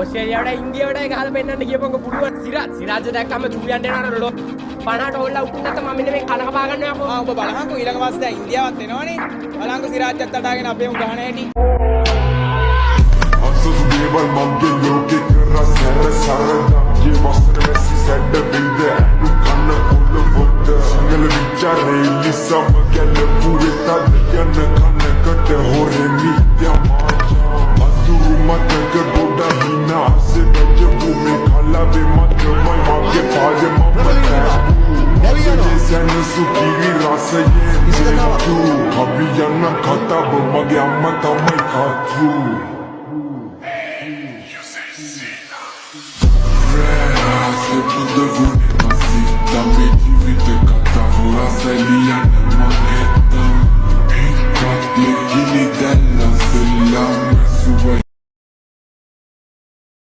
ඕස්ට්‍රේලියාවට ඉන්දියාවට ගහලා පෙන්නන්න කියපන්කො පුළුවන් සිරාජ් දැක්කම සූර්යයන්ට යනවනේ ලොක් 50ට හොල්ලා උතුම් නැත්නම් මම මෙන්න මේ කන කපා ගන්නවා යකෝ ඔබ බලහන්කෝ ඊළඟ මාසේ දැන් ඉන්දියාවත් එනවනේ බලහන්කෝ සිරාජ්‍යත් අඩාගෙන අපේ උන් ගහන හැටි අසු දේවල් මගේ ලෝකේ කරා සැර සරදා ජී වස්තර වෙසි සැඩ බින්ද කන්න පොළොවට සිංහල විචාරේ ඉස්සම ගැල පුරේ තද යන කන්නකට හොරේ නිත්‍යමා අතුරු මතක ගොඩ හිනා සෙබජ භූමි කලාවේ මතමයි මගේ පාදේ මම සැන සුපිරි රසයේ ඉස්සනාතු අපි යන කතාව මගේ අම්මා තමයි කතු Tudo bonito assim, também tive que catar, rua, Celiana, mano.